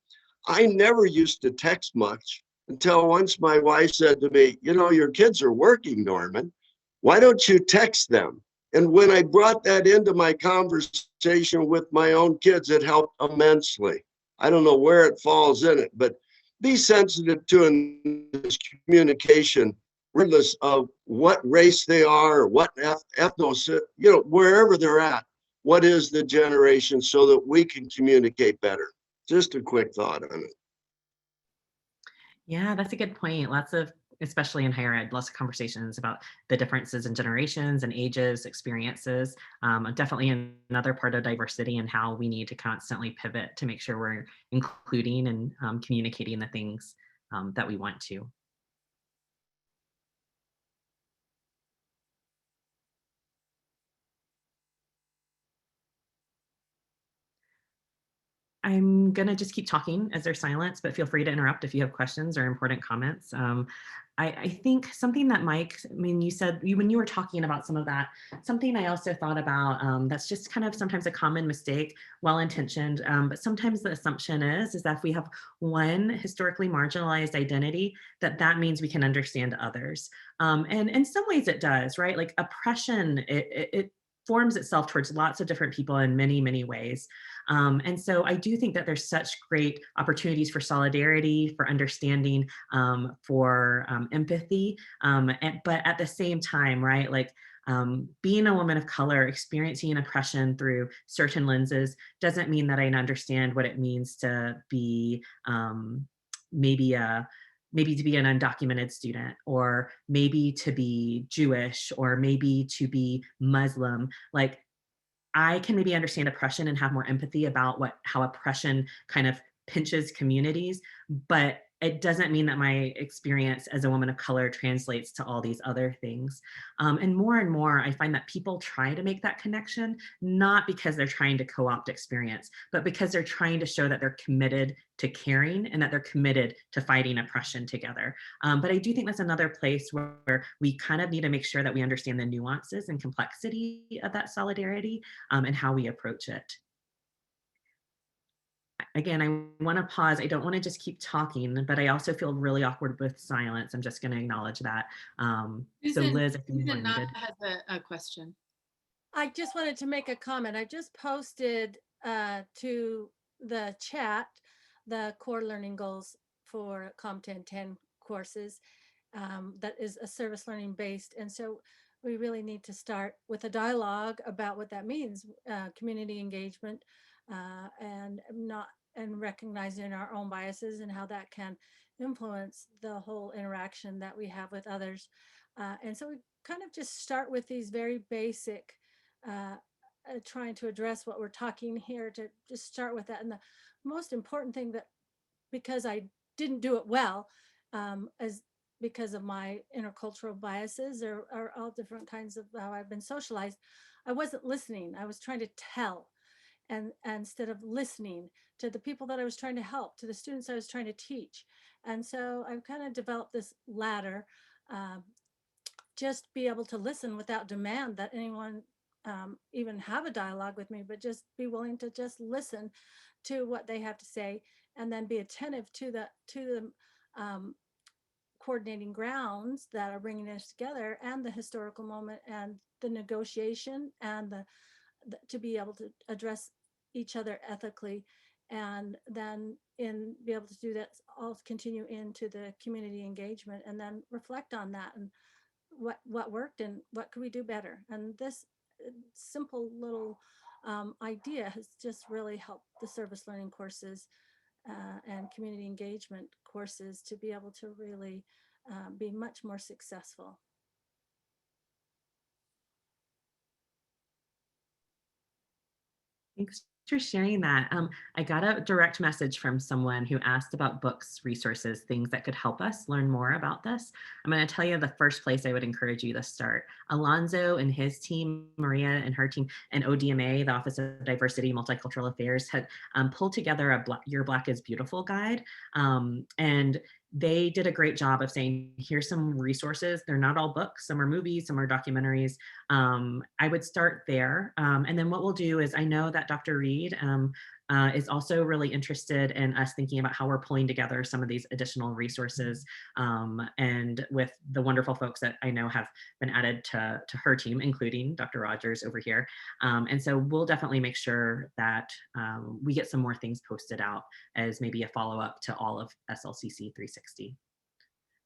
S3: I never used to text much until once my wife said to me, you know, your kids are working, Norman. Why don't you text them? And when I brought that into my conversation with my own kids, it helped immensely. I don't know where it falls in it, but be sensitive to in this communication, regardless of what race they are or what ethnos, you know, wherever they're at, what is the generation so that we can communicate better. Just a quick thought on it.
S1: Yeah, that's a good point. Lots of, especially in higher ed, lots of conversations about the differences in generations and ages, experiences. Definitely another part of diversity and how we need to constantly pivot to make sure we're including and communicating the things that we want to. I'm going to just keep talking as there's silence, but feel free to interrupt if you have questions or important comments. I think something that Mike, I mean, you said when you were talking about some of that, something I also thought about that's just kind of sometimes a common mistake, well-intentioned, but sometimes the assumption is that if we have one historically marginalized identity, that means we can understand others. And in some ways it does, right? Like oppression, it forms itself towards lots of different people in many, many ways. And so I do think that there's such great opportunities for solidarity, for understanding, for empathy. But at the same time, right, like being a woman of color, experiencing oppression through certain lenses doesn't mean that I understand what it means to be maybe to be an undocumented student, or maybe to be Jewish, or maybe to be Muslim. Like I can maybe understand oppression and have more empathy about how oppression kind of pinches communities, but it doesn't mean that my experience as a woman of color translates to all these other things. And more, I find that people try to make that connection, not because they're trying to co-opt experience, but because they're trying to show that they're committed to caring and that they're committed to fighting oppression together. But I do think that's another place where we kind of need to make sure that we understand the nuances and complexity of that solidarity and how we approach it. Again, I want to pause. I don't want to just keep talking, but I also feel really awkward with silence. I'm just going to acknowledge that. So Liz, I think you
S4: Susan
S1: unmuted.
S4: has a question.
S6: I just wanted to make a comment. I just posted to the chat the core learning goals for Comp 10 courses. That is a service learning based. And so we really need to start with a dialogue about what that means, community engagement, and recognizing our own biases and how that can influence the whole interaction that we have with others. And so we kind of just start with these very basic, trying to address what we're talking here, to just start with that. And the most important thing, that because I didn't do it well, as because of my intercultural biases, or all different kinds of how I've been socialized, I wasn't listening. I was trying to tell, and instead of listening to the people that I was trying to help, to the students I was trying to teach. And so I've kind of developed this ladder, just be able to listen without demand that anyone even have a dialogue with me, but just be willing to just listen to what they have to say, and then be attentive to the coordinating grounds that are bringing us together, and the historical moment, and the negotiation, and to be able to address each other ethically, and then be able to do that, all continue into the community engagement, and then reflect on that, and what worked and what could we do better. And this simple little idea has just really helped the service learning courses and community engagement courses to be able to really be much more successful.
S1: Thanks for sharing that. I got a direct message from someone who asked about books, resources, things that could help us learn more about this. I'm going to tell you the first place I would encourage you to start. Alonzo and his team, Maria and her team, and ODMA, the Office of Diversity, Multicultural Affairs, had pulled together a Your Black is Beautiful guide. And they did a great job of saying, here's some resources. They're not all books. Some are movies, some are documentaries. I would start there. And then what we'll do is, I know that Dr. Reed is also really interested in us thinking about how we're pulling together some of these additional resources, and with the wonderful folks that I know have been added to her team, including Dr. Rogers over here. And so we'll definitely make sure that we get some more things posted out as maybe a follow-up to all of SLCC 360.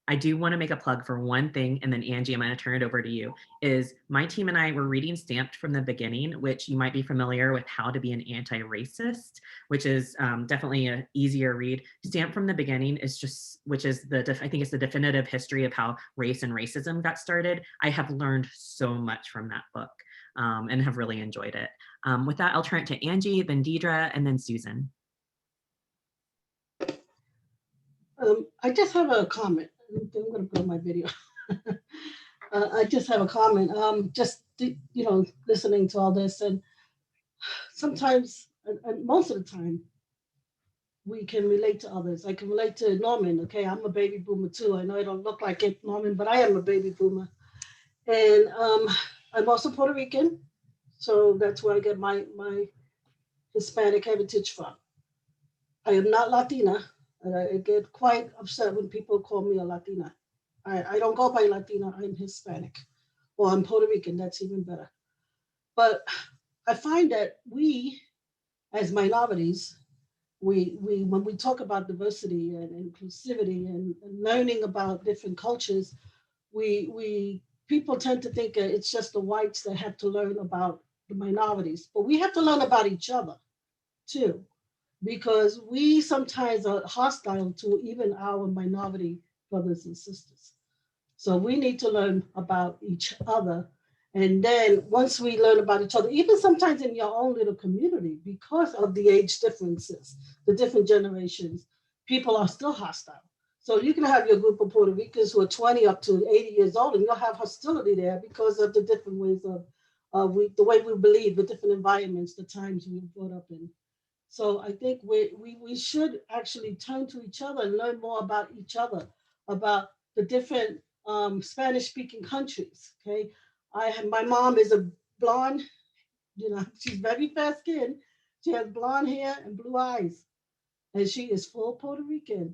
S1: I do want to make a plug for one thing, and then Angie, I'm going to turn it over to you, is my team and I were reading Stamped from the Beginning, which you might be familiar with, How to Be an Anti-Racist, which is definitely an easier read. Stamped from the Beginning is just, which is I think it's the definitive history of how race and racism got started. I have learned so much from that book and have really enjoyed it. With that, I'll turn it to Angie, then Deidre, and then Susan.
S7: I just have a comment. I'm going to put on my video. I just have a comment. Listening to all this, and sometimes, and most of the time, we can relate to others. I can relate to Norman. Okay, I'm a baby boomer too. I know I don't look like it, Norman, but I am a baby boomer, and I'm also Puerto Rican, so that's where I get my Hispanic heritage from. I am not Latina. And I get quite upset when people call me a Latina. I don't go by Latina, I'm Hispanic. Or I'm Puerto Rican, that's even better. But I find that we, as minorities, we when we talk about diversity and inclusivity and learning about different cultures, people tend to think it's just the whites that have to learn about the minorities. But we have to learn about each other too, because we sometimes are hostile to even our minority brothers and sisters. So we need to learn about each other. And then once we learn about each other, even sometimes in your own little community, because of the age differences, the different generations, people are still hostile. So you can have your group of Puerto Ricans who are 20 up to 80 years old, and you'll have hostility there because of the different ways of the way we believe, the different environments, the times we were brought up in. So I think we should actually turn to each other and learn more about each other, about the different Spanish-speaking countries. Okay, my mom is a blonde, she's very fair skinned. She has blonde hair and blue eyes, and she is full Puerto Rican.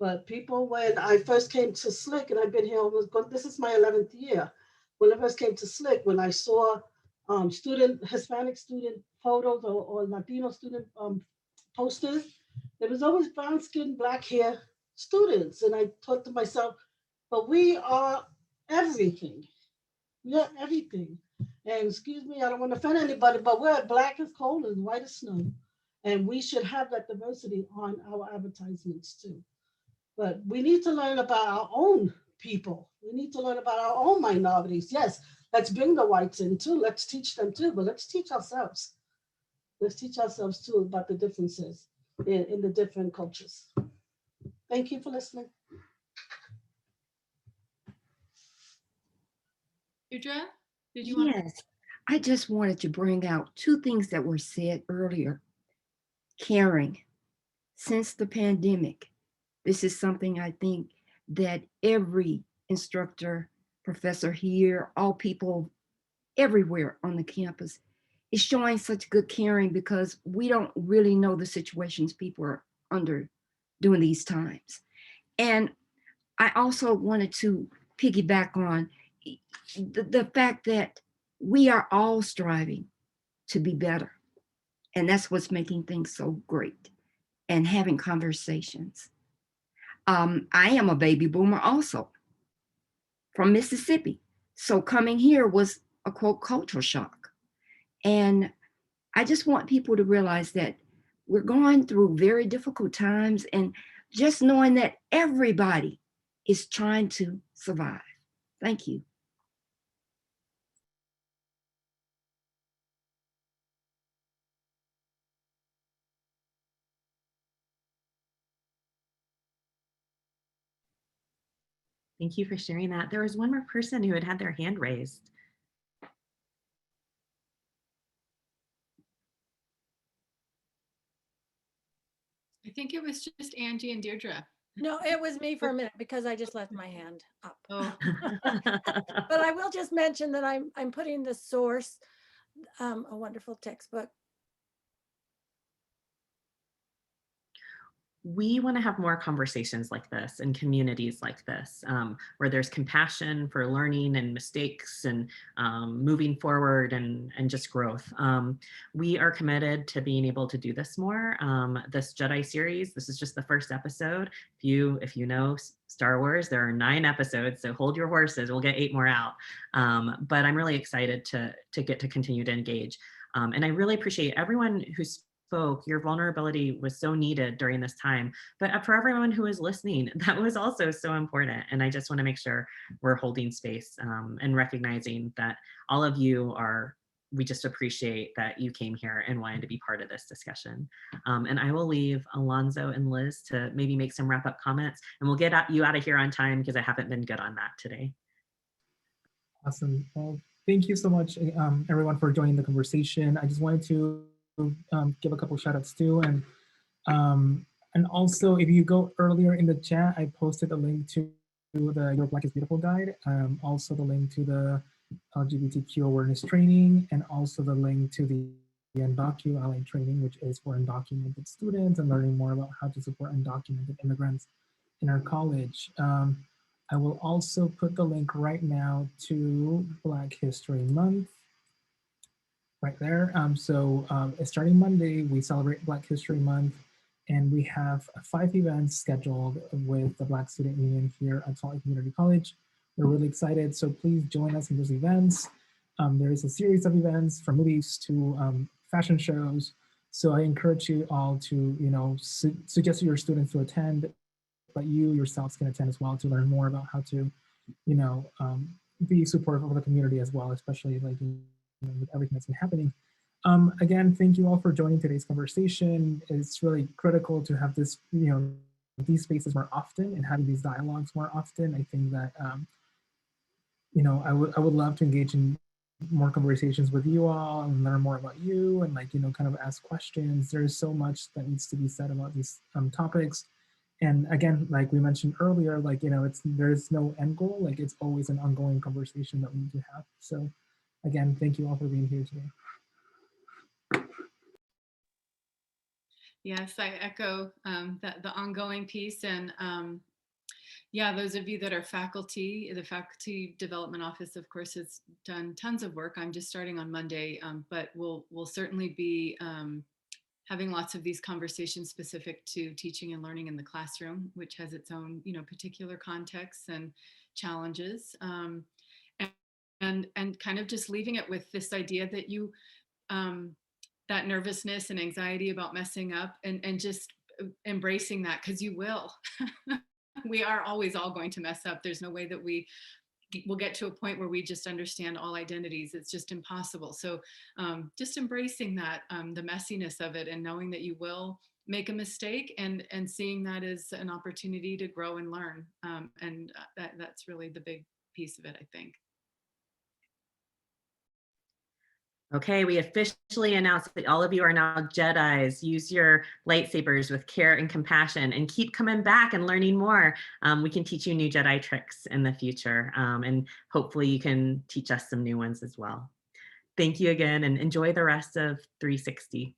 S7: But people, when I first came to SLIC, and I've been here this is my 11th year. When I first came to SLIC, when I saw Hispanic student photos or Latino student posters, there was always brown skin, black hair students. And I thought to myself, but we are everything. We are everything. And excuse me, I don't want to offend anybody, but we're black as coal and white as snow. And we should have that diversity on our advertisements too. But we need to learn about our own people. We need to learn about our own minorities. Yes, let's bring the whites in too. Let's teach them too, but let's teach ourselves. Let's teach ourselves too about the differences in the different cultures. Thank you for listening.
S4: Deirdre, did you want to?
S8: Yes, I just wanted to bring out two things that were said earlier. Caring. Since the pandemic, this is something I think that every instructor, professor here, all people everywhere on the campus is showing such good caring, because we don't really know the situations people are under during these times. And I also wanted to piggyback on the fact that we are all striving to be better. And that's what's making things so great, and having conversations. I am a baby boomer also, from Mississippi. So coming here was a quote cultural shock. And I just want people to realize that we're going through very difficult times, and just knowing that everybody is trying to survive. Thank you.
S1: Thank you for sharing that. There was one more person who had their hand raised.
S4: I think it was just Angie and Deirdre.
S6: No, it was me for a minute because I just left my hand up.
S4: Oh,
S6: But I will just mention that I'm putting the source, a wonderful textbook.
S1: We want to have more conversations like this in communities like this, where there's compassion for learning and mistakes and moving forward and just growth. We are committed to being able to do this more. This JEDI series, this is just the first episode. If you know Star Wars, there are 9 episodes, so hold your horses. We'll get 8 more out. But I'm really excited to get to continue to engage. And I really appreciate everyone who spoke. Your vulnerability was so needed during this time, but for everyone who is listening, that was also so important. And I just want to make sure we're holding space and recognizing that all of you we just appreciate that you came here and wanted to be part of this discussion. And I will leave Alonzo and Liz to maybe make some wrap up comments, and we'll get you out of here on time because I haven't been good on that today.
S2: Awesome. Well, thank you so much, everyone, for joining the conversation. I just wanted to give a couple shout outs too. And also, if you go earlier in the chat, I posted a link to the Your Black is Beautiful guide, also the link to the LGBTQ awareness training, and also the link to the Undocu Ally training, which is for undocumented students and learning more about how to support undocumented immigrants in our college. I will also put the link right now to Black History Month. Right there. Starting Monday, we celebrate Black History Month, and we have 5 events scheduled with the Black Student Union here at Salt Lake Community College. We're really excited, so please join us in those events. There is a series of events from movies to fashion shows. So I encourage you all to, suggest to your students to attend, but you yourselves can attend as well to learn more about how to, be supportive of the community as well, especially with everything that's been happening. Again, thank you all for joining today's conversation. It's really critical to have this, these spaces more often and having these dialogues more often. I think that, I would love to engage in more conversations with you all and learn more about you and kind of ask questions. There's so much that needs to be said about these topics. And again, like we mentioned earlier, there's no end goal. It's always an ongoing conversation that we need to have. So again, thank you all for being here today.
S4: yes, I echo the ongoing piece. And yeah, those of you that are faculty, the Faculty Development Office, of course, has done tons of work. I'm just starting on Monday, but we'll certainly be having lots of these conversations specific to teaching and learning in the classroom, which has its own, particular contexts and challenges. And kind of just leaving it with this idea that you, that nervousness and anxiety about messing up and just embracing that, because you will. We are always all going to mess up. There's no way that we'll get to a point where we just understand all identities. It's just impossible. So just embracing that, the messiness of it, and knowing that you will make a mistake, and seeing that as an opportunity to grow and learn. That's really the big piece of it, I think.
S1: Okay, we officially announced that all of you are now Jedis. Use your lightsabers with care and compassion, and keep coming back and learning more. We can teach you new Jedi tricks in the future, and hopefully you can teach us some new ones as well. Thank you again, and enjoy the rest of 360.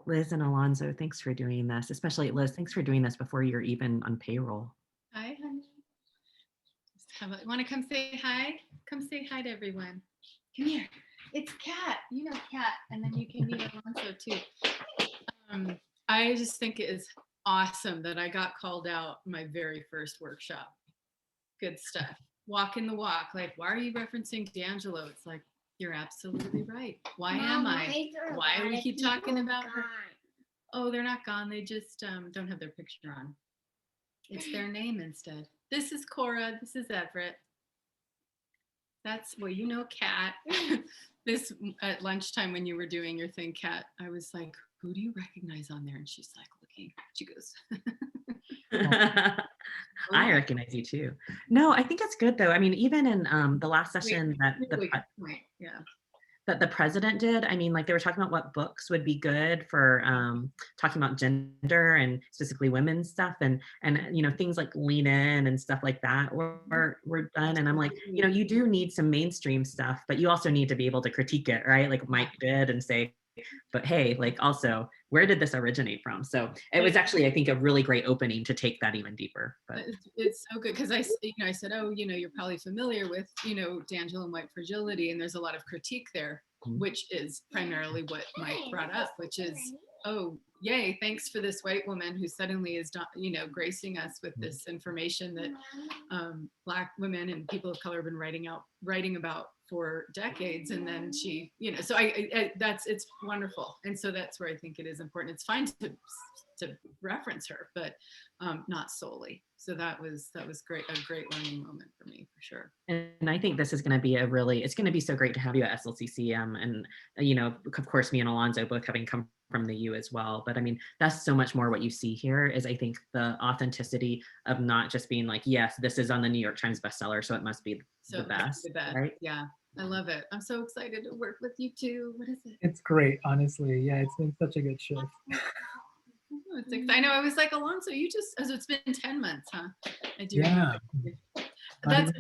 S1: Liz and Alonso, thanks for doing this. Especially Liz, thanks for doing this before you're even on payroll.
S4: Hi, honey. Want to come say hi? Come say hi to everyone. Come here. It's Kat. You know Kat, and then you can meet Alonso too. I just think it is awesome that I got called out my very first workshop. Good stuff. Walking the walk. Like, why are you referencing D'Angelo? It's like, you're absolutely right. Why am I? Why do we keep talking about her? Oh, they're not gone. They just don't have their picture on. It's their name instead. This is Cora. This is Everett. That's, well, you know, Kat. This at lunchtime when you were doing your thing, Kat, I was like, who do you recognize on there? And she's like looking. She goes,
S1: I recognize you too. No, I think it's good though. I mean, even in the last session that
S4: really good point. Yeah.
S1: that the president did, I mean, like they were talking about what books would be good for talking about gender and specifically women's stuff, and you know, things like Lean In and stuff like that were done. And I'm like, you know, you do need some mainstream stuff, but you also need to be able to critique it, right? Like Mike did, and say, but hey, like also, where did this originate from? So it was actually, I think, a really great opening to take that even deeper. But
S4: it's so good because I said, oh, you know, you're probably familiar with, you know, D'Angelo and white fragility, and there's a lot of critique there, which is primarily what Mike brought up, which is, oh, yay, thanks for this white woman who suddenly is, you know, gracing us with this information that Black women and people of color have been writing about for decades. And then she, you know, so it's wonderful. And so that's where I think it is important. It's fine to reference her, but not solely. So that was great, a great learning moment for me, for sure.
S1: And I think this is going to be it's going to be so great to have you at SLCCM, and you know, of course, me and Alonso both having come from the U as well. But I mean, that's so much more what you see here is, I think, the authenticity of not just being like, yes, this is on the New York Times bestseller, so it must be the best, right?
S4: Yeah, I love it. I'm so excited to work with you too. What is it?
S2: It's great, honestly. Yeah, it's been such a good shift.
S4: I know. I was like, Alonso, you just, as it's been 10 months, huh? I do.
S2: Yeah.
S4: That's